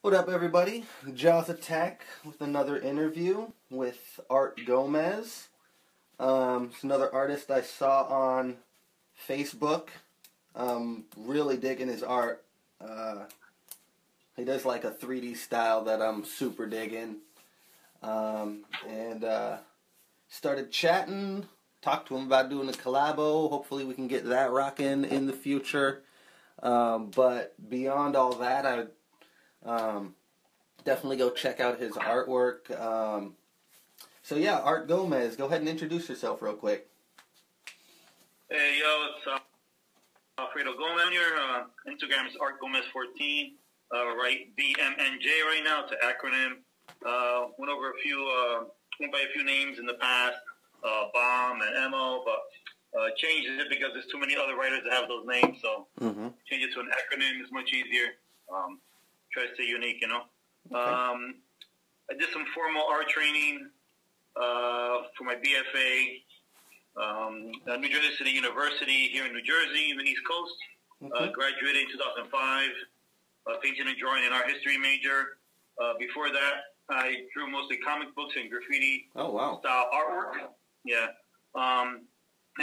What up, everybody? JawsAtalk with another interview with ArtGomez. It's another artist I saw on Facebook. Really digging his art. He does like a 3D style that I'm super digging. Started chatting, talked to him about doing a collabo. Hopefully we can get that rocking in the future. But beyond all that, I definitely go check out his artwork. So yeah, ArtGomez, go ahead and introduce yourself real quick. Hey, yo, it's Alfredo Gomez here. Instagram is ArtGomez14. Right, BMNJ right now. It's an acronym. Went over went by a few names in the past, Bomb and MO, but changed it because there's too many other writers that have those names. So change it to an acronym is much easier. Try to stay unique, you know. Okay. I did some formal art training for my BFA at New Jersey City University here in New Jersey, in the East Coast. Okay. Graduated in 2005, painting and drawing in art history major. Before that, I drew mostly comic books and graffiti style artwork. Yeah. And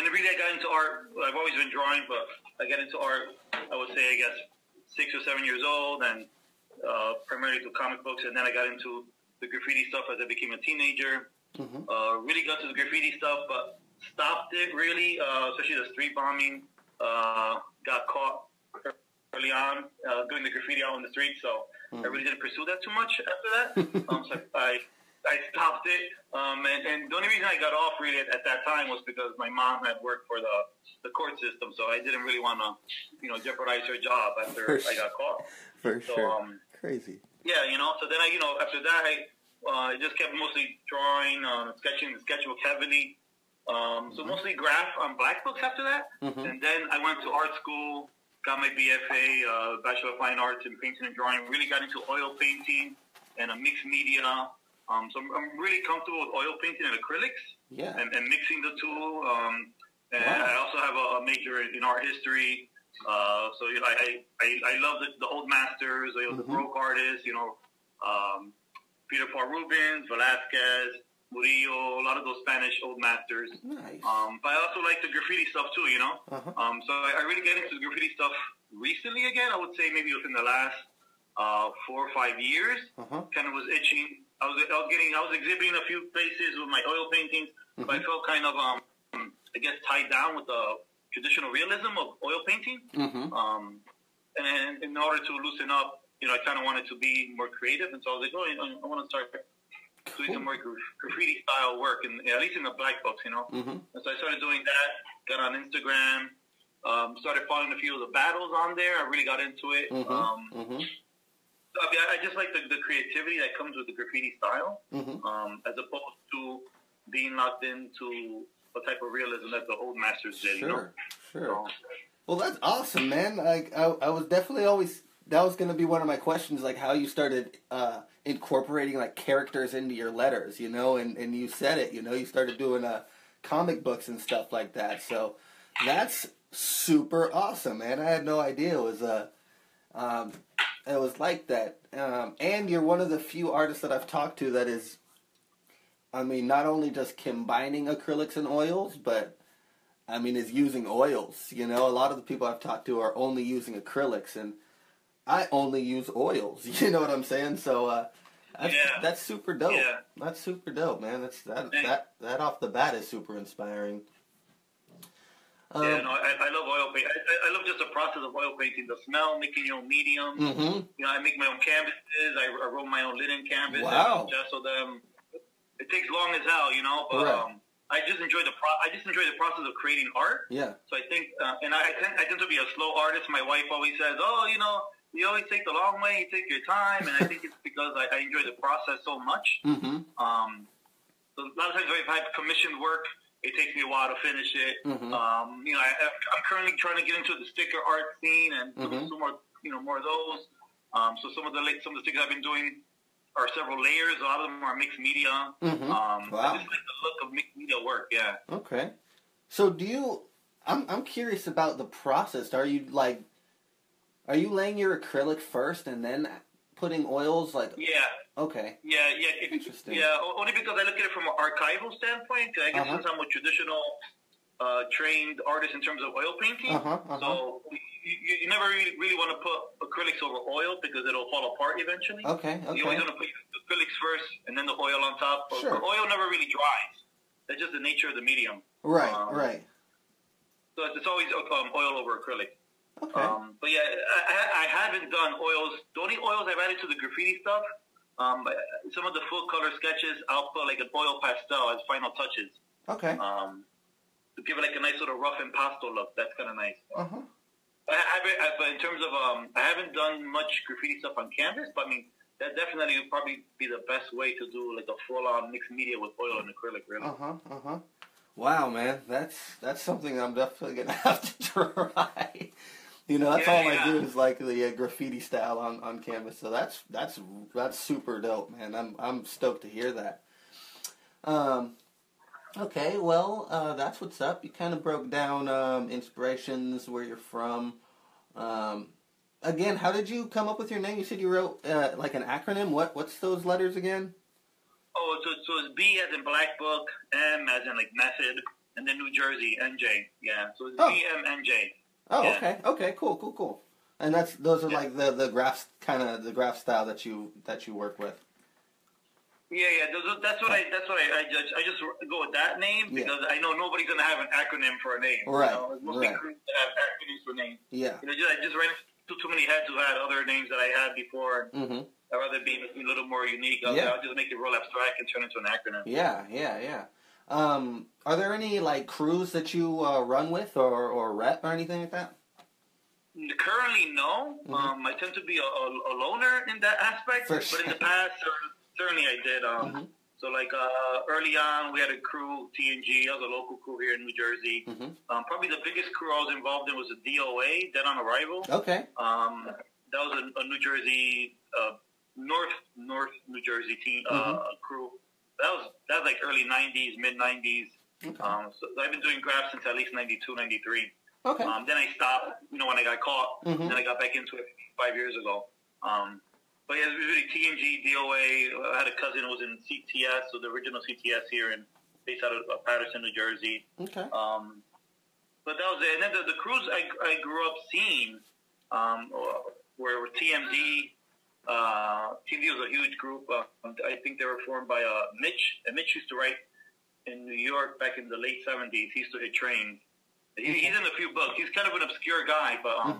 really I got into art. I've always been drawing, but I got into art, I would say, I guess, 6 or 7 years old, and primarily to comic books. And then I got into the graffiti stuff as I became a teenager. Really got to the graffiti stuff, but stopped it really, especially the street bombing. Got caught early on doing the graffiti out on the street, so I really didn't pursue that too much after that. So I stopped it, and the only reason I got off really at that time was because my mom had worked for the court system, so I didn't really want to, jeopardize her job after I got caught. For sure. Crazy. Yeah, so then after that, I just kept mostly drawing, sketching the sketchbook heavily. So mostly graph on black books after that, and then I went to art school. Got my BFA, Bachelor of Fine Arts in Painting and Drawing. Really got into oil painting and a mixed media. So I'm really comfortable with oil painting and acrylics. Yeah. And mixing the two. And I also have a major in art history. So I love the old masters, the Baroque artists. Peter Paul Rubens, Velázquez, Murillo, a lot of those Spanish old masters. Nice. But I also like the graffiti stuff too, So I really get into the graffiti stuff recently again. I would say maybe within the last 4 or 5 years. Kind of was itching. I was exhibiting a few places with my oil paintings, but I felt kind of I guess tied down with the traditional realism of oil painting. And in order to loosen up, I kind of wanted to be more creative, and so I was like, I want to start doing some more graffiti style work, at least in the black books, And so I started doing that, got on Instagram, started following a few of the battles on there. I really got into it. So, I just like the creativity that comes with the graffiti style, as opposed to being locked into a type of realism that the old masters did, Sure. So, well, that's awesome, man. I was definitely always... That was going to be one of my questions, like how you started incorporating like characters into your letters, and you said it, you started doing comic books and stuff like that. So that's super awesome, man. I had no idea it was like that. And you're one of the few artists that I've talked to that is, not only just combining acrylics and oils, but is using oils. A lot of the people I've talked to are only using acrylics, and I only use oils, you know what I'm saying? So that's super dope. Yeah. That's super dope, man. That off the bat is super inspiring. I love oil paint. I love just the process of oil painting, the smell, making your own mediums. I make my own canvases. I roll my own linen canvas. Wow. And gesso them. It takes long as hell, but I just enjoy the process of creating art. Yeah. So I think, and I tend to be a slow artist. My wife always says, you always take the long way, you take your time, and I think it's because I enjoy the process so much. So a lot of times if I have commissioned work, it takes me a while to finish it. I'm currently trying to get into the sticker art scene and some more of those. So some of the stickers I've been doing are several layers. A lot of them are mixed media. Wow. I just like the look of mixed media work. Yeah. Okay. So I'm curious about the process. Are you laying your acrylic first and then putting oils like? Yeah. Okay. Yeah. Interesting. Yeah. Only because I look at it from an archival standpoint. I guess since I'm a traditional trained artist in terms of oil painting, so you never really want to put acrylics over oil because it'll fall apart eventually. Okay. You always want to put acrylics first and then the oil on top. Sure. But oil never really dries. That's just the nature of the medium. Right. Right. So it's always oil over acrylic. Okay. But yeah, I haven't done oils. The only oils I've added to the graffiti stuff, some of the full color sketches, I'll put like an oil pastel as final touches. Okay. To give it like a nice sort of rough impasto look. That's kind of nice. But in terms of, I haven't done much graffiti stuff on canvas, but I mean, that definitely would probably be the best way to do like a full-on mixed media with oil and acrylic, really. Wow, man, that's something I'm definitely gonna have to try. You know, that's all I do is like the graffiti style on canvas. So that's super dope, man. I'm stoked to hear that. Okay, well, that's what's up. You kind of broke down inspirations, where you're from. Again, how did you come up with your name? You said you wrote like an acronym. What's those letters again? Oh, so it's B as in Black Book, M as in like method, and then New Jersey, NJ. Yeah, so it's BMNJ. Oh, yeah. Okay, cool. And those are like the graph graph style that you work with. Yeah. That's what I judge. I just go with that name because I know nobody's gonna have an acronym for a name. Right. You know? Mostly crews that have acronyms for names. Yeah. You know, I just ran into too many heads who had other names that I had before. I'd rather be a little more unique. I'll just make it real abstract and turn it into an acronym. Yeah. Are there any like crews that you run with or rep or anything like that? Currently, no. I tend to be a loner in that aspect. For but sure. in the past, certainly I did. So like early on, we had a crew, TNG. That was a local crew here in New Jersey. Probably the biggest crew I was involved in was the DOA, Dead on Arrival. Okay. That was a New Jersey, North New Jersey team crew. That was like early 90s, mid 90s. Okay. So I've been doing graphs since at least 92, 93. Okay. Then I stopped, when I got caught. Then I got back into it 5 years ago. But yeah, it was really TNG, DOA. I had a cousin who was in CTS, so the original CTS here, based out of Patterson, New Jersey. Okay. But that was it. And then the crews I grew up seeing were TMD. TMD was a huge group. I think they were formed by Mitch. And Mitch used to write in New York back in the late 70s. He used to hit trains. He's in a few books. He's kind of an obscure guy, but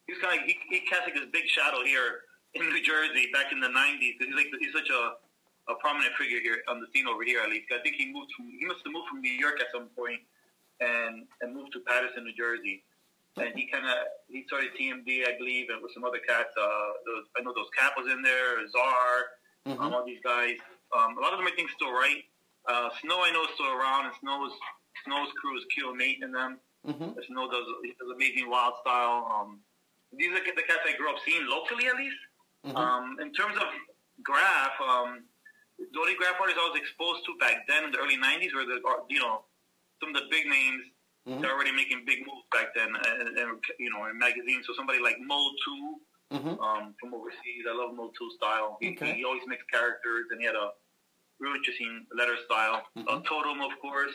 he's kind of he cast like this big shadow here in New Jersey back in the 90s. He's such a prominent figure here on the scene over here, at least. I think he must have moved from New York at some point and moved to Patterson, New Jersey. And he started TMD, I believe, and with some other cats. I know those Cap was in there, Czar, all these guys. A lot of them I think still write. Snow I know is still around, and Snow's crew is Q and Nate in them. Snow does amazing wild style. These are the cats I grew up seeing locally, at least. In terms of graph, the only graph artists I was exposed to back then in the early 90s were some of the big names that are already making big moves back then, and in magazines. So somebody like Mode 2 from overseas. I love Mode 2 style. He always makes characters, and he had a real interesting letter style. Totem, of course.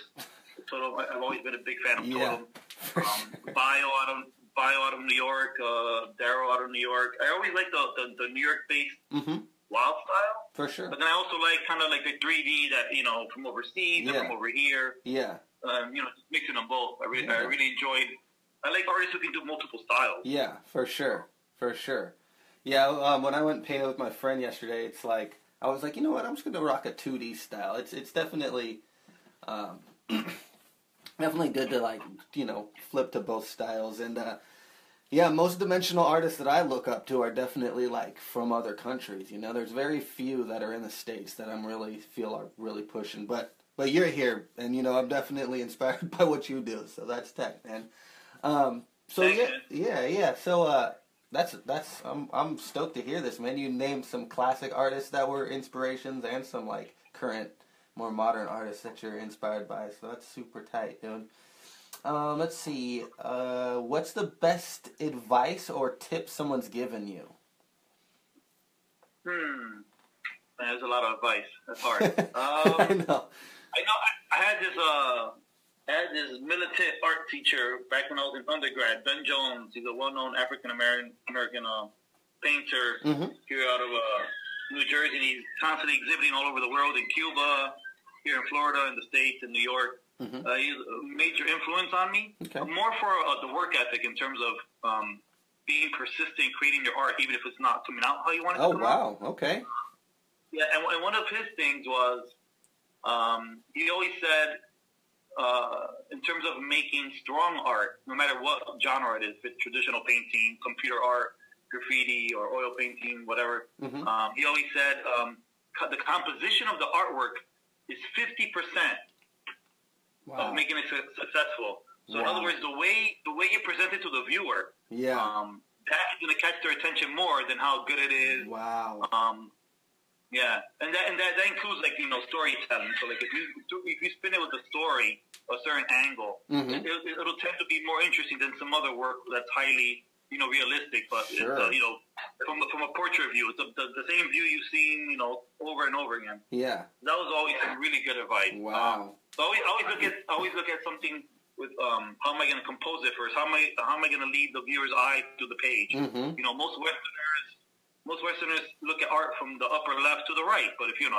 Totem. I've always been a big fan of Totem. Bio out of New York, Darrow out of New York. I always like the New York-based wild style. For sure. But then I also like kind of like the 3D that, from overseas and from over here. Yeah. Just mixing them both. I really enjoyed. I like artists who can do multiple styles. Yeah, for sure. Yeah, when I went and painted with my friend yesterday, it's like, I was like, you know what, I'm just going to rock a 2D style. It's definitely, definitely good to flip to both styles. And most dimensional artists that I look up to are definitely from other countries. There's very few that are in the States that feel are really pushing. But you're here, and I'm definitely inspired by what you do. So that's tech, man. So that's I'm stoked to hear this, man. You named some classic artists that were inspirations, and some current, more modern artists that you're inspired by. So that's super tight, dude. Let's see. What's the best advice or tip someone's given you? Man, there's a lot of advice. That's hard. I know. I had this militant art teacher back when I was in undergrad, Ben Jones. He's a well-known African American painter here out of New Jersey. And he's constantly exhibiting all over the world, in Cuba, here in Florida, in the States, in New York. He's a major influence on me. Okay. More for the work ethic in terms of being persistent, creating your art, even if it's not coming out how you want it to come out. Oh, wow. Okay. Yeah, and one of his things was he always said, in terms of making strong art, no matter what genre it is, if it's traditional painting, computer art, graffiti, or oil painting, whatever, he always said the composition of the artwork is 50% of making it successful. So in other words, the way you present it to the viewer, that is going to catch their attention more than how good it is. Wow. Yeah, and that includes, like, storytelling. So, like, if you spin it with a story, a certain angle, it'll tend to be more interesting than some other work that's highly, realistic. But it's, from a portrait view, it's the same view you've seen, over and over again. Yeah, that was always some really good advice. Wow. So I always look at something with how am I going to compose it first? How am I going to lead the viewer's eye to the page? Most Westerners look at art from the upper left to the right, but if you're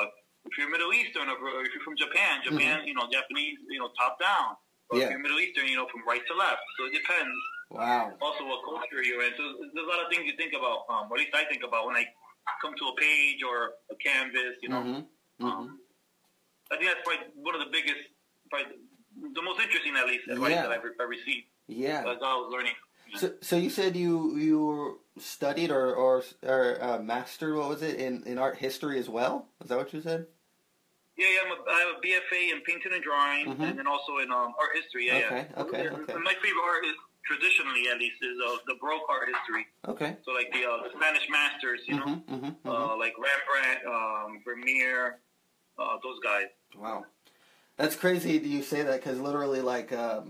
Middle Eastern, or if you're from Japan, Japanese, top down. Or if you're Middle Eastern, from right to left. So it depends. Wow. Also, what culture you're in. So there's a lot of things you think about, or at least I think about when I come to a page or a canvas. I think that's probably one of the biggest, the most interesting, at least, advice that I've received. Yeah. As I was learning. So you said you studied or mastered, what was it, in art history as well? Is that what you said? Yeah, I have a BFA in painting and drawing, and then also in art history. Okay. My favorite art is, traditionally at least, is the Baroque art history. Okay. So like the Spanish masters, like Rembrandt, Vermeer, those guys. Wow. That's crazy you say that, because literally, like, I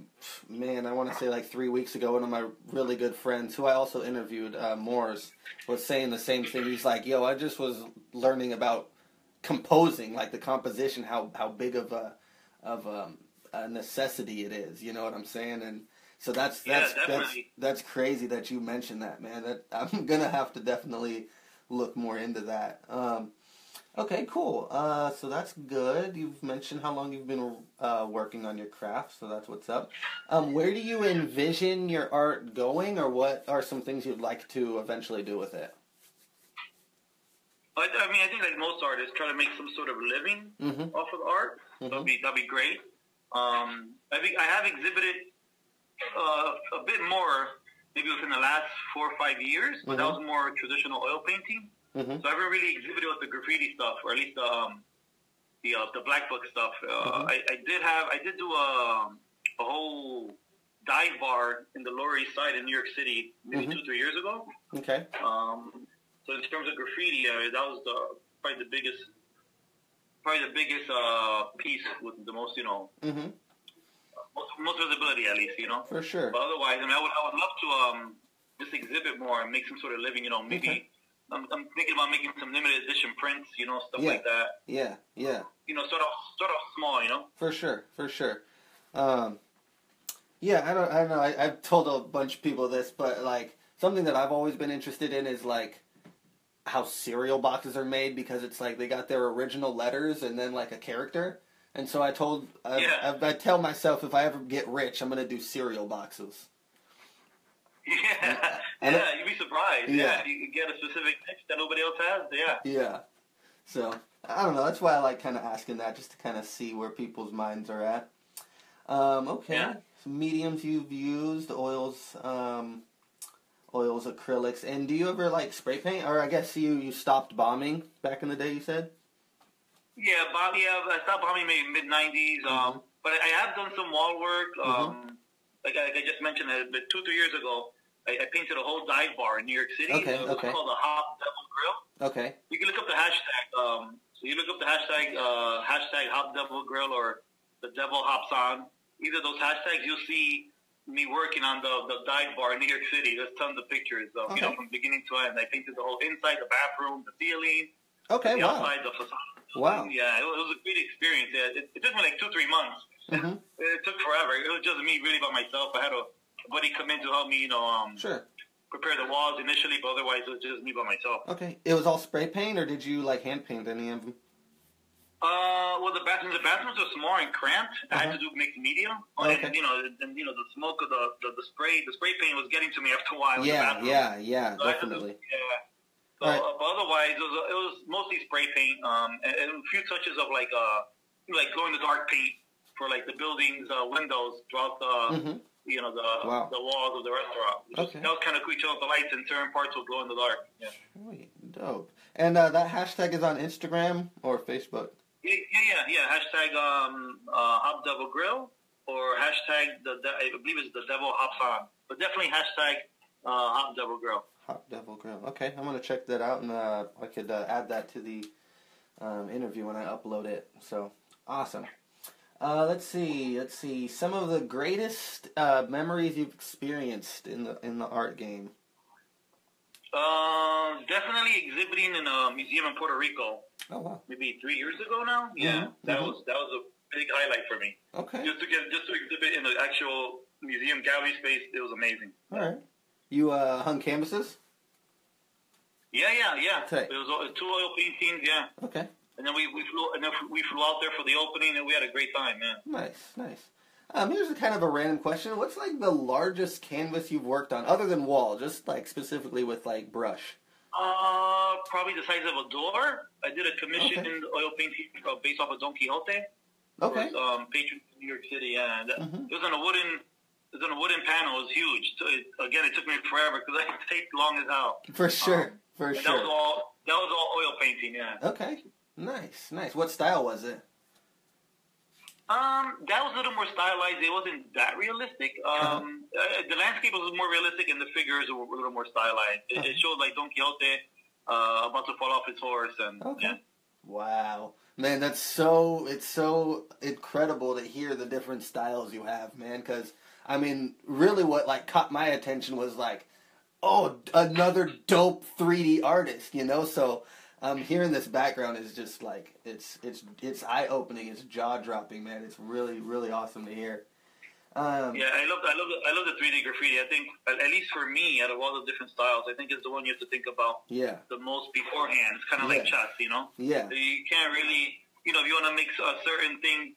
want to say like 3 weeks ago, one of my really good friends, who I also interviewed, Morris, was saying the same thing. He's like, I just was learning about composing, like the composition, how big of a necessity it is. You know what I'm saying? And so that's crazy that you mentioned that, man. That I'm gonna have to definitely look more into that. Okay, cool. So that's good. You've mentioned how long you've been working on your craft, so that's what's up. Where do you envision your art going, or what are some things you'd like to eventually do with it? I think like most artists, try to make some sort of living off of art. That'd be great. I think I have exhibited a bit more, maybe within the last 4 or 5 years, but that was more traditional oil painting. So I haven't really exhibited with the graffiti stuff, or at least the black book stuff. I did do a whole dive bar in the Lower East Side in New York City maybe 2-3 years ago. Okay. So in terms of graffiti, that was probably the biggest piece with the most most visibility, at least, For sure. But otherwise, I would love to just exhibit more and make some sort of living. Maybe. Okay. I'm thinking about making some limited edition prints, stuff like that. Yeah. Start off small, For sure. Yeah, I don't know. I've told a bunch of people this, but like something that I've always been interested in is like how cereal boxes are made, because it's like they got their original letters and then like a character. And so I tell myself, if I ever get rich, I'm gonna do cereal boxes. Yeah, you'd be surprised. Yeah, you get a specific niche that nobody else has. Yeah. So I don't know. That's why I like kind of asking that, just to kind of see where people's minds are at. Okay. Yeah. Some mediums you've used: oils, acrylics, and do you ever like spray paint? Or I guess you stopped bombing back in the day. You said. Yeah, I stopped bombing maybe mid-90s. But I have done some wall work. Like I just mentioned, 2-3 years ago, I painted a whole dive bar in New York City. It was called the Hop Devil Grill. Okay. You can look up the hashtag. So you look up the hashtag Hop Devil Grill or the Devil Hops On. Either of those hashtags, you'll see me working on the dive bar in New York City. There's tons of pictures of, Okay. you know, from beginning to end. I painted the whole inside, the bathroom, the ceiling, Okay, the wow. outside, the facade. Wow. Yeah, it was a great experience. Yeah, it took me like 2-3 months. Mm-hmm. It took forever. It was just me really by myself. I had a buddy come in to help me, you know, Sure. prepare the walls initially, but otherwise it was just me by myself. Okay. It was all spray paint, or did you like hand paint any of them? Well, the bathrooms are small and cramped. I had to do mixed media. Okay. And, you know, the smoke of the spray paint was getting to me after a while. Yeah, in the bathroom. yeah, So definitely. So, Right. but otherwise, it was mostly spray paint, and a few touches of like glow in the dark paint for like the buildings, windows throughout the you know the walls of the restaurant. Okay. That was kind of cool. Turn off the lights and certain parts will glow in the dark. Yeah. Sweet, dope. And that hashtag is on Instagram or Facebook. Yeah. Hashtag Hop Devil Grill or hashtag I believe it's the Devil Hops On, but definitely hashtag Hop Devil Grill. Hop Devil Grill. Okay, I'm gonna check that out, and I could add that to the interview when I upload it. So awesome. Let's see. Some of the greatest memories you've experienced in the art game. Definitely exhibiting in a museum in Puerto Rico. Oh wow. Maybe 3 years ago now. Yeah, that was a big highlight for me. Okay. Just to exhibit in the actual museum gallery space, it was amazing. All right. You hung canvases? Yeah. Okay. It was 2 oil paintings. Yeah. Okay. And then we flew out there for the opening, and we had a great time, man. Nice. Here's a kind of a random question. What's like the largest canvas you've worked on, other than wall, just like specifically with like brush? Probably the size of a door. I did a commissioned oil painting based off of Don Quixote. Okay. It was, patron in New York City, yeah. And it was on a wooden panel. It was huge. So it took me forever because I taped long as hell. For sure. That was all oil painting, yeah. Okay. Nice. What style was it? That was a little more stylized. It wasn't that realistic. The landscape was more realistic, and the figures were a little more stylized. It showed like Don Quixote about to fall off his horse, and yeah. Wow, man, it's so incredible to hear the different styles you have, man. Because I mean, really, what like caught my attention was like, oh, another dope 3D artist, you know. So hearing this background is just like it's eye opening, it's jaw dropping, man. It's really really awesome to hear. Yeah, I love the 3D graffiti. I think at least for me, out of all the different styles, I think it's the one you have to think about the most beforehand. It's kind of like chess, you know. Yeah. You can't really, you know, if you want to make a certain thing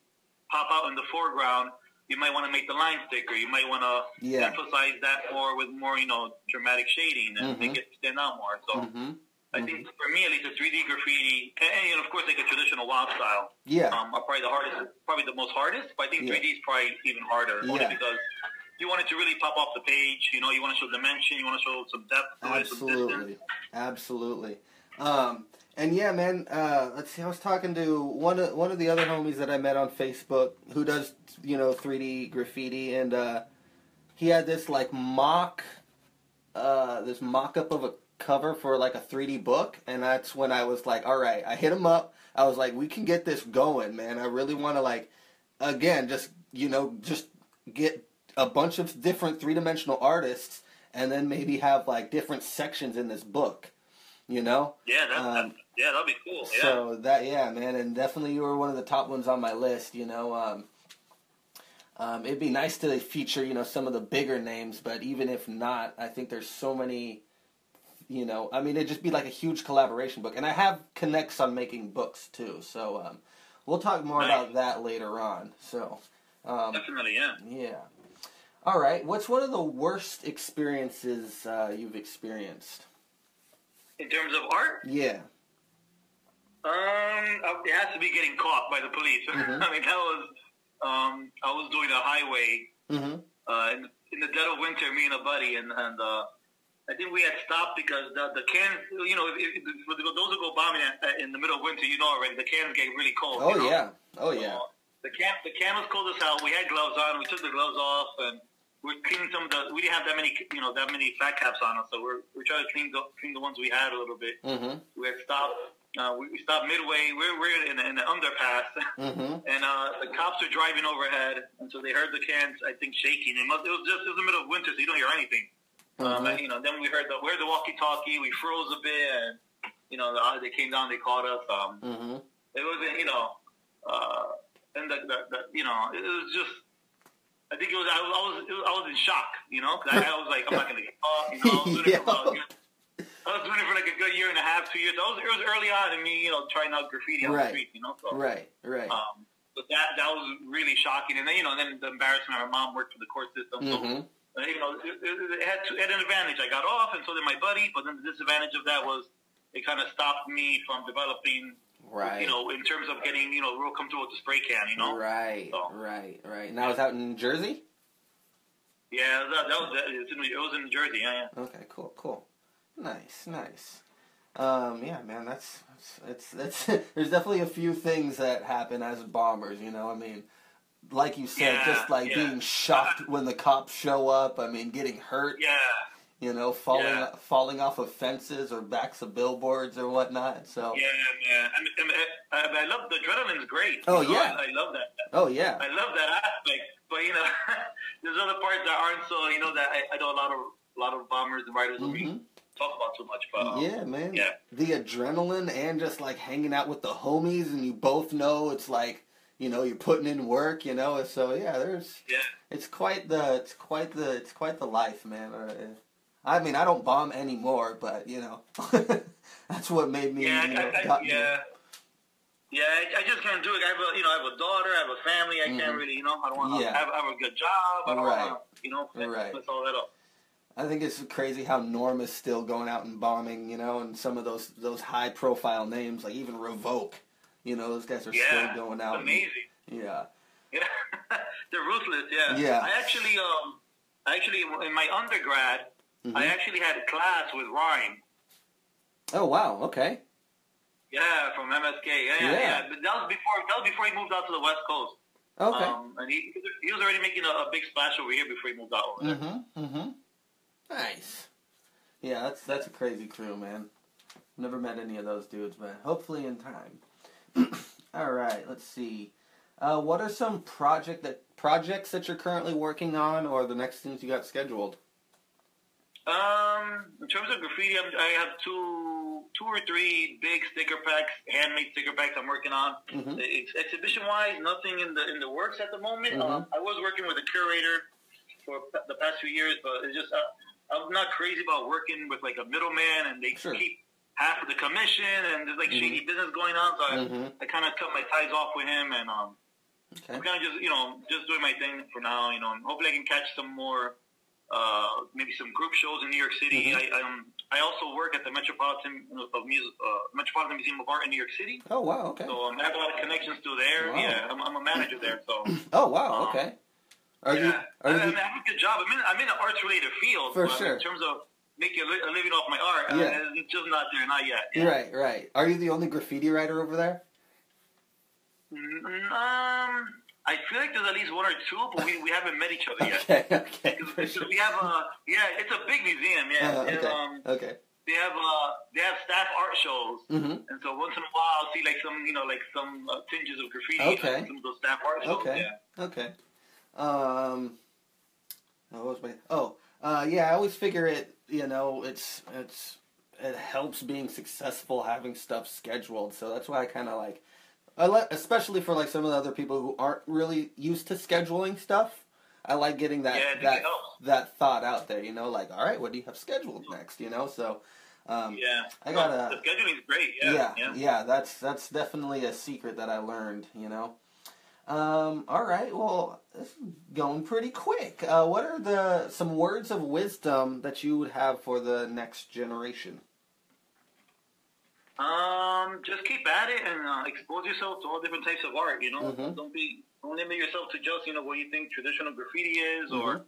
pop out in the foreground, you might want to make the line thicker. You might want to emphasize that more with more, you know, dramatic shading and make it stand out more. So I think for me, at least, the 3D graffiti, and of course, like a traditional wild style, are probably the hardest, probably the most hardest. But I think 3D is probably even harder, only because you want it to really pop off the page. You know, you want to show dimension, you want to show some depth, some distance. Absolutely. And yeah, man. Let's see. I was talking to one of the other homies that I met on Facebook who does 3D graffiti, and he had this like mock up of a cover for like a 3D book, and that's when I was like, all right, I hit him up. I was like, we can get this going, man. I really want to like, again, just get a bunch of different 3-dimensional artists, and then maybe have like different sections in this book, you know? Yeah, that'd be cool. Yeah. So man, and definitely you were one of the top ones on my list, you know. It'd be nice to feature, some of the bigger names, but even if not, I think there's so many. I mean, it'd just be like a huge collaboration book. And I have connects on making books, too. So, we'll talk more about that later on. So, definitely, yeah. Yeah. All right. What's one of the worst experiences you've experienced? In terms of art? Yeah. It has to be getting caught by the police. I mean, that was, I was doing a highway in the dead of winter, me and a buddy, and I think we had stopped because the cans, for those who go bombing in the middle of winter, already, the cans get really cold. Oh, yeah. Oh, yeah. The can was cold as hell. We had gloves on. We took the gloves off, and we're cleaning some of the. We didn't have that many fat caps on us, so we're trying to clean the ones we had a little bit. We had stopped, we stopped midway. We're in an underpass, and the cops are driving overhead, and so they heard the cans, I think, shaking. It was the middle of winter, so you don't hear anything. And, then we heard the walkie-talkie. We froze a bit, and they came down. They called us. It wasn't, and it was just. I think it was. I was in shock, 'cause I was like, I'm not gonna get caught. I was doing it for like a good year and a half, 2 years. It was early on in me, trying out graffiti on the street, So, right. But that was really shocking, and then then the embarrassment. My mom worked for the court system, so it had an advantage. I got off, and so did my buddy. But then the disadvantage of that was it kind of stopped me from developing. Right. In terms of getting, real comfortable with the spray can, Right, so. right. Now, it's out in Jersey? Yeah, it was in Jersey, yeah. Okay, cool. Nice. Yeah, man, it's there's definitely a few things that happen as bombers, I mean, like you said, just like being shocked when the cops show up, I mean, getting hurt. Yeah. Falling off of fences or backs of billboards or whatnot. So I love the adrenaline's great. Oh yeah, I love that. Oh yeah, I love that aspect. But there's other parts that aren't so. That I know a lot of bombers and writers don't talk about too much. But yeah, man. Yeah, the adrenaline and just like hanging out with the homies, and you both know it's like you're putting in work. So it's quite the life, man. I mean, I don't bomb anymore, but that's what made me. I just can't do it. I have a daughter, I have a family. I can't really, I don't want to have a good job. I don't want to, mess all that up. I think it's crazy how Norm is still going out and bombing, and some of those high profile names, like even Revoke, those guys are still going out. It's amazing. Yeah, they're ruthless. Yeah. I actually, in my undergrad. I actually had a class with Ryan. Oh wow! Okay. Yeah, from MSK. Yeah. But that was before he moved out to the West Coast. Okay. And he was already making a big splash over here before he moved out over there. Nice. Yeah, that's a crazy crew, man. Never met any of those dudes, but hopefully in time. All right. Let's see. What are some projects that you're currently working on, or the next things you got scheduled? In terms of graffiti, I have two or three big sticker packs, handmade sticker packs I'm working on. Exhibition-wise, nothing in the works at the moment. I was working with a curator for the past few years, but it's just I'm not crazy about working with like a middleman, and they keep half of the commission, and there's like shady business going on. So I kind of cut my ties off with him, and I'm kind of just doing my thing for now. And hopefully I can catch some more. Maybe some group shows in New York City. I also work at the Metropolitan Museum of Art in New York City. Oh wow! Okay. So I have a lot of connections through there. Wow. Yeah, I'm a manager there. So. Oh wow! Okay. I have a good job. I'm in an arts related field. For sure. In terms of making a living off my art, it's just not there, not yet. Yeah. Right. Are you the only graffiti writer over there? I feel like there's at least one or two, but we haven't met each other yet. Okay. Because we have it's a big museum, Okay. They have staff art shows, and so once in a while I'll see like some tinges of graffiti in some of those staff art shows. Okay. I always figure it. It helps being successful having stuff scheduled, so that's why I kind of like. Especially for like some of the other people who aren't really used to scheduling stuff, I like getting that thought out there. Like, all right, what do you have scheduled next? So I gotta. The scheduling is great. Yeah. That's definitely a secret that I learned. All right, well, this is going pretty quick. What are some words of wisdom that you would have for the next generation? Just keep at it and expose yourself to all different types of art. Don't limit yourself to just what you think traditional graffiti is, or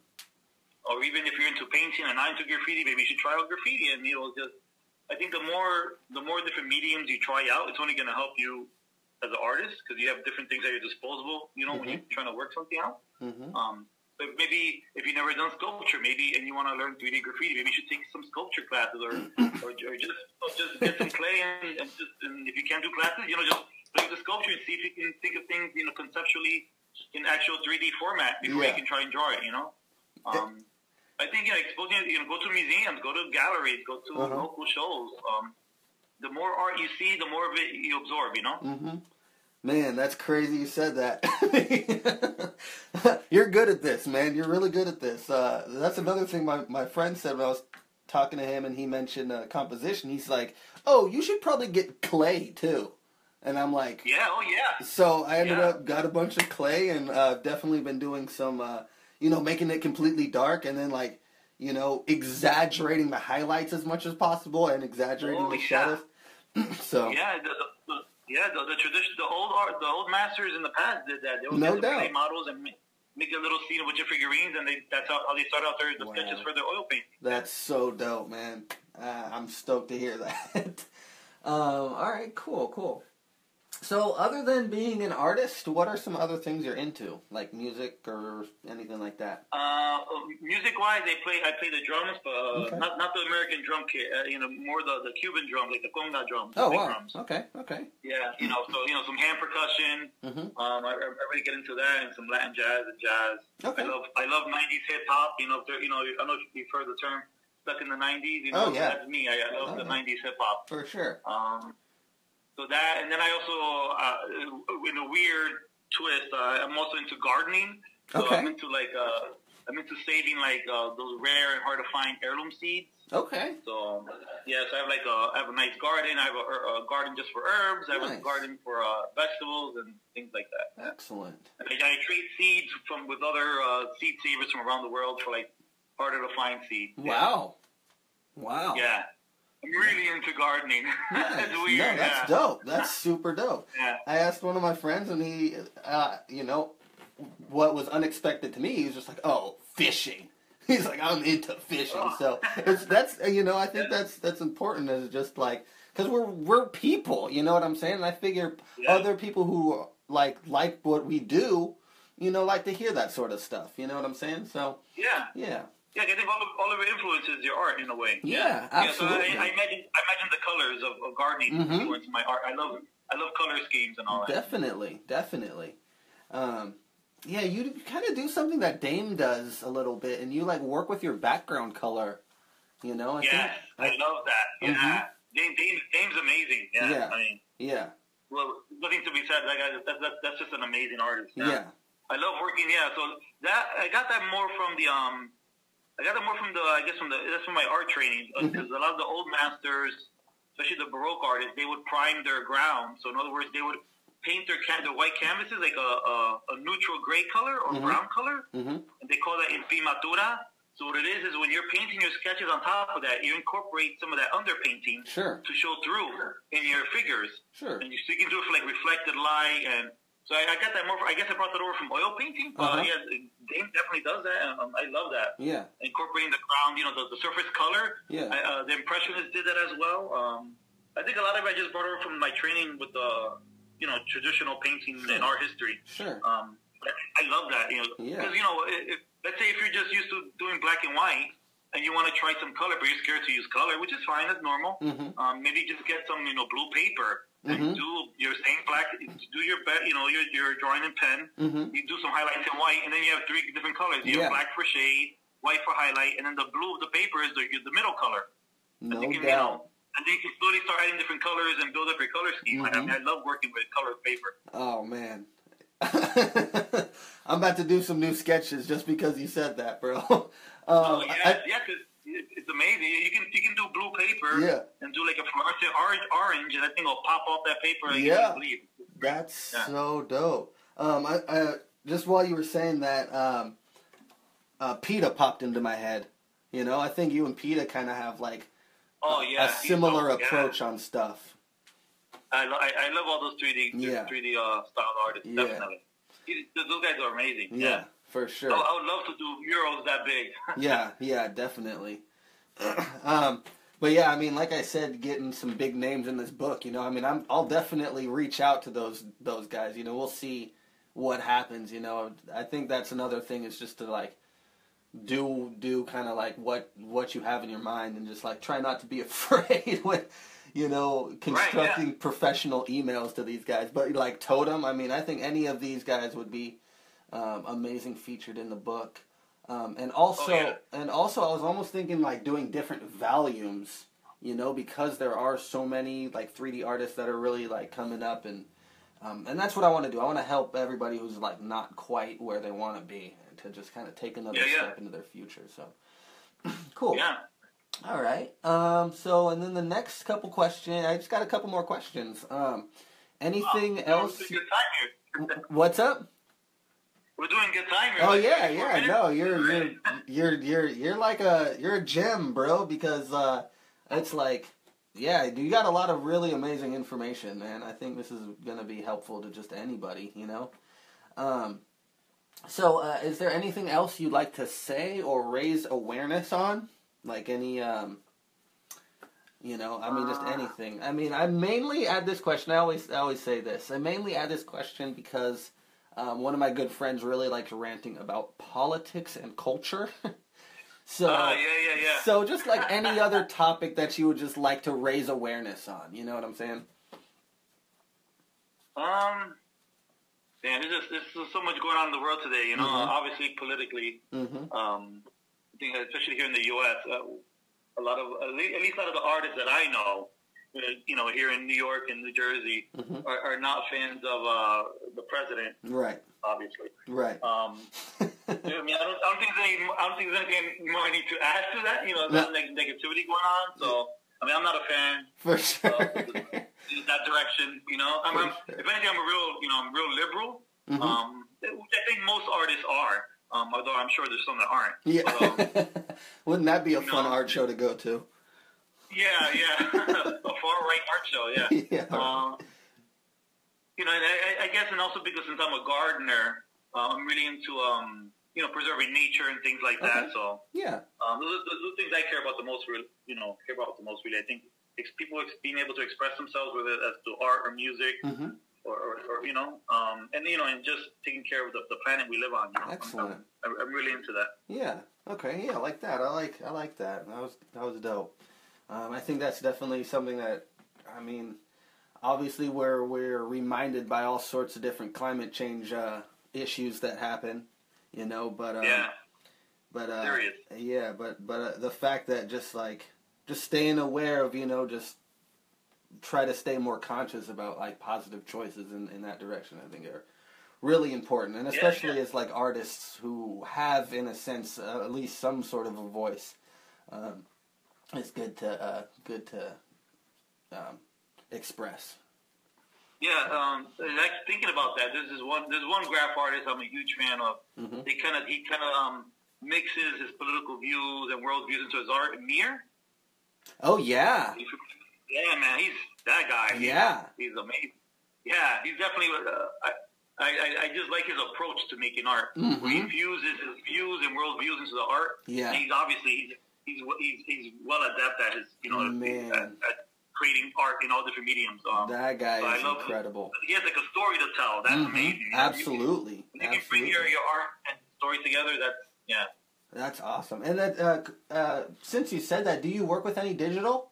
even if you're into painting and not into graffiti, maybe you should try out graffiti. And I think the more different mediums you try out, it's only going to help you as an artist, because you have different things at your disposal. When you're trying to work something out. But maybe if you've never done sculpture, maybe, and you want to learn 3D graffiti, maybe you should take some sculpture classes, or just get some clay and if you can't do classes, just play the sculpture and see if you can think of things, conceptually in actual 3D format before you can try and draw it. I think exposing, go to museums, go to galleries, go to local shows. The more art you see, the more of it you absorb. Mm-hmm. Man, that's crazy you said that. You're good at this, man. You're really good at this. That's another thing my friend said when I was talking to him and he mentioned composition. He's like, oh, you should probably get clay, too. And I'm like... Yeah, oh, yeah. So I ended up, got a bunch of clay and definitely been doing some, making it completely dark and then, exaggerating the highlights as much as possible and exaggerating the shadows. So... Yeah, the tradition, the old masters in the past did that. They would get some clay models and make a little scene with your figurines, and that's how they start out the sketches for their oil paint. That's so dope, man. I'm stoked to hear that. All right, cool. So, other than being an artist, what are some other things you're into, like music or anything like that? Music-wise, I play the drums, but not the American drum kit. More the Cuban drums, like the conga drums. Oh, wow. Drums. Okay. Yeah, some hand percussion. Mm-hmm. I really get into that, and some Latin jazz and jazz. Okay. I love '90s hip hop. I don't know if you've heard the term "stuck in the '90s." That's me. I love the '90s hip hop for sure. So that, and then I also, in a weird twist, I'm also into gardening. So I'm into saving those rare and hard to find heirloom seeds. Okay. So so I have a nice garden. I have a garden just for herbs. I have a garden for vegetables and things like that. Excellent. And I trade seeds with other seed savers from around the world for harder to find seeds. Wow. Yeah. I'm really into gardening. Nice. That's weird. No, that's dope. That's super dope. Yeah. I asked one of my friends, and he, what was unexpected to me, he was just like, "Oh, fishing." He's like, "I'm into fishing." Oh. So that's I think that's important. Is just because we're people, you know what I'm saying? And I figure other people who like what we do, like to hear that sort of stuff. You know what I'm saying? So yeah. Yeah, I think all of it influences your art in a way. Yeah, absolutely. So I imagine the colors of gardening influence my art. I love color schemes and all that. Definitely. You kind of do something that Dame does a little bit, and you work with your background color. I love that. Yeah, Dame's amazing. Yeah, I mean, well, nothing to be said. That's just an amazing artist. Yeah. I love working. Yeah, so that I got that more from the that's from my art training, because a lot of the old masters, especially the Baroque artists, they would prime their ground. So in other words, they would paint their white canvases like a neutral gray color or brown color, and they call that imprimatura. So what it is when you're painting your sketches on top of that, you incorporate some of that underpainting to show through in your figures. Sure. And you can do it for reflected light and. So I got that more. I guess I brought that over from oil painting. Dame definitely does that. I love that. Yeah, incorporating the ground, the surface color. Yeah, the Impressionists did that as well. I think a lot of it I just brought over from my training with the, traditional painting and art history. Sure. I love that. Because let's say if you're just used to doing black and white and you want to try some color, but you're scared to use color, which is fine. That's normal. Maybe just get some blue paper. And do your same black, do your your drawing in pen. You do some highlights in white, and then you have 3 different colors. You have black for shade, white for highlight, and then the blue of the paper is the middle color. No doubt. And then you can slowly start adding different colors and build up your color scheme. I love working with colored paper. Oh man, I'm about to do some new sketches just because you said that, bro. Because it's amazing. You can do blue paper and do a fluorescent orange, and that thing will pop off that paper. You can't believe. That's so dope. I just while you were saying that, PETA popped into my head. I think you and PETA kind of have a similar approach on stuff. I love all those 3D style artists. Definitely, those guys are amazing. Yeah. For sure. I would love to do murals that big. yeah, definitely. But yeah, I mean, like I said, getting some big names in this book, I mean, I'll definitely reach out to those guys. We'll see what happens. You know, I think that's another thing is just to like do kind of like what you have in your mind, and just like try not to be afraid when, you know, constructing professional emails to these guys. But like Totem, I mean, I think any of these guys would be amazing featured in the book. And also, I was almost thinking like doing different volumes, you know, because there are so many like 3D artists that are really like coming up, and that's what I want to do. I want to help everybody who's like not quite where they want to be, and to just kind of take another step into their future. So, cool. Yeah. All right. So, and then the next couple questions, I just got a couple more questions. Anything else? Good time here. What's up? We're doing good time here. Oh yeah. No, you're like you're a gem, bro. Because it's like, yeah, you got a lot of really amazing information, man. I think this is gonna be helpful to just anybody, you know. So, is there anything else you'd like to say or raise awareness on? Like any, you know, I mean, just anything. I mean, I mainly add this question. I always say this. I mainly add this question because one of my good friends really likes ranting about politics and culture. So, so just like any other topic that you would just like to raise awareness on, you know what I'm saying? Man, there's so much going on in the world today, you know, obviously politically. I think especially here in the U.S., a lot of, at least a lot of the artists that I know, you know, here in New York and New Jersey, are not fans of the president. Right. Obviously. Right. I mean, I don't think there's anything more I need to add to that. You know, there's negativity going on. So, I mean, I'm not a fan. For sure. That direction. You know, if anything, I'm real liberal. I think most artists are. Although I'm sure there's some that aren't. Yeah. But, wouldn't that be a fun art show to go to? Yeah. A far-right art show, yeah. You know, and I guess, and also because since I'm a gardener, I'm really into, you know, preserving nature and things like that. So, those are the things I care about the most, really. I think people being able to express themselves, whether that's through art or music, or you know, and you know, and just taking care of the planet we live on. You know? Excellent. I'm really into that. Yeah. Okay. Yeah, I like that. I like that. That was dope. I think that's definitely something that, I mean, obviously we're reminded by all sorts of different climate change issues that happen, you know. But the fact that just staying aware of, you know, just try to stay more conscious about like positive choices in that direction, I think are really important, and especially as like artists who have, in a sense, at least some sort of a voice. It's good to express. Yeah, like thinking about that, there's one graph artist I'm a huge fan of. He kind of mixes his political views and world views into his art. Mir. Oh yeah. Yeah, man, he's that guy. He's amazing. Yeah, he's definitely. I just like his approach to making art. Where he infuses his views and world views into the art. Yeah, and he's obviously he's well adept at his, you know, at creating art in all different mediums. That guy is incredible. He has like a story to tell. That's amazing. Absolutely. You can bring your art and story together. That's awesome. And that since you said that, do you work with any digital?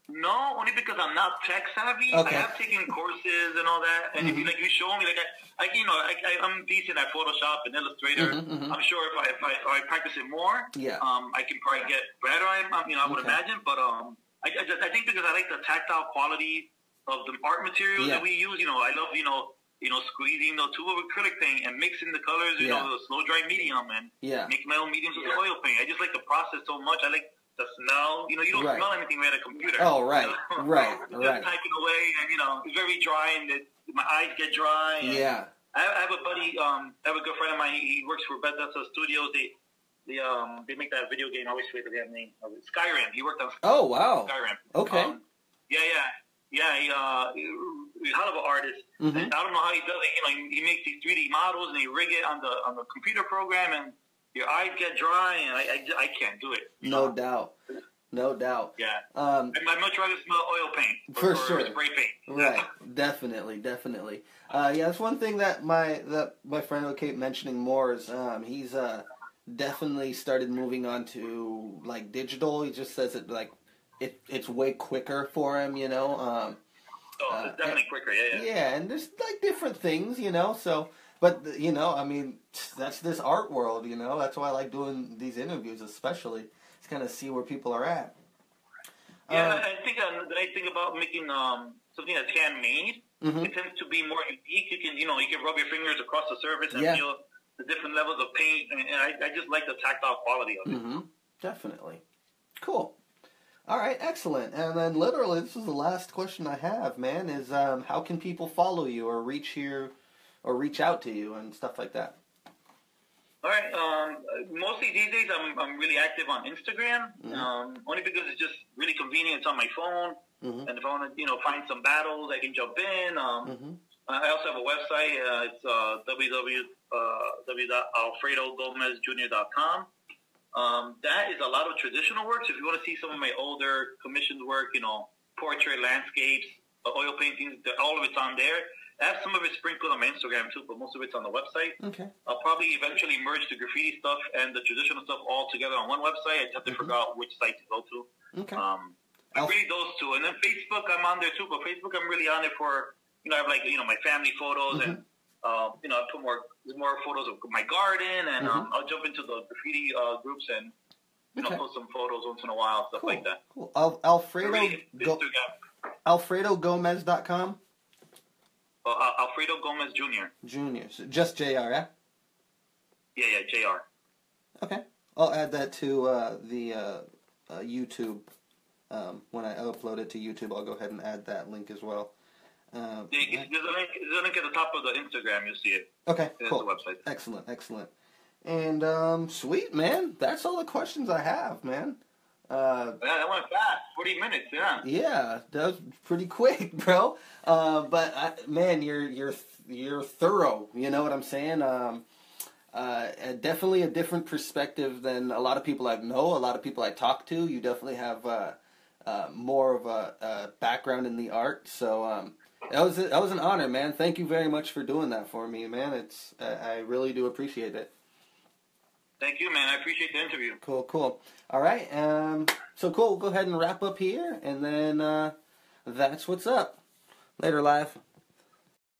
No, only because I'm not tech savvy. Okay. I have taken courses and all that, and if you show me, I'm decent at Photoshop and Illustrator. I'm sure if I practice it more, I can probably get better. I would imagine, but I think because I like the tactile quality of the art materials that we use. You know, I love squeezing the tube of acrylic paint and mixing the colors. You know, the slow dry medium and making my own mediums with the oil paint. I just like the process so much. I like the smell. You know, you don't smell anything right at a computer. Oh, right, right. Just typing away, and you know, it's very dry, and my eyes get dry. And I have a buddy. I have a good friend of mine. He works for Bethesda Studios. They make that video game. I always forget the damn name. Skyrim. He worked on. Oh wow. Skyrim. Okay. He's a hell of an artist. And I don't know how he does it. You know, he makes these 3D models and he rig it on the computer program, and your eyes get dry, and I can't do it. No doubt. No doubt. Yeah. I'd much rather smell oil paint for or sure. spray paint. Right. Definitely. Yeah, that's one thing that my friend will keep mentioning more is he's definitely started moving on to like digital. He just says it like it's way quicker for him, you know. It's definitely quicker. Yeah. Yeah, and there's like different things, you know. So, but you know, I mean, that's this art world, you know. That's why I like doing these interviews, especially to kind of see where people are at. Yeah, I think the nice thing about making something that's handmade, it tends to be more unique. You can rub your fingers across the surface and feel the different levels of paint, and I just like the tactile quality of it. Definitely. Cool. All right, excellent. And then literally, this is the last question I have, man, is how can people follow you or reach out to you and stuff like that? All right. Mostly these days, I'm really active on Instagram, only because it's just really convenient. It's on my phone, and if I want to, find some battles, I can jump in. I also have a website. It's www.alfredogomezjr.com. That is a lot of traditional works. If you want to see some of my older commissioned work, portrait, landscapes, oil paintings, all of it's on there. I have some of it sprinkled on my Instagram too, but most of it's on the website. Okay. I'll probably eventually merge the graffiti stuff and the traditional stuff all together on one website. I just have to figure out which site to go to. Okay. Really those two. And then Facebook, I'm on there too, but Facebook, I'm really on it for, I have my family photos and, I put more photos of my garden and I'll jump into the graffiti groups and, post some photos once in a while, stuff like that. Cool. AlfredoGomez.com? Alfredo Gomez Jr. Junior. So just JR, yeah? Yeah, JR. Okay. I'll add that to the YouTube. When I upload it to YouTube, I'll go ahead and add that link as well. There's a link at the top of the Instagram. You'll see it. Okay, cool. The website. Excellent. And sweet, man. That's all the questions I have, man. That went fast. 40 minutes, yeah. Yeah, that was pretty quick, bro. But man, you're thorough. You know what I'm saying? Definitely a different perspective than a lot of people I know. A lot of people I talk to. You definitely have more of a background in the art. So that was an honor, man. Thank you very much for doing that for me, man. I really do appreciate it. Thank you, man. I appreciate the interview. Cool. All right. So cool. We'll go ahead and wrap up here, and then that's what's up. Later, live.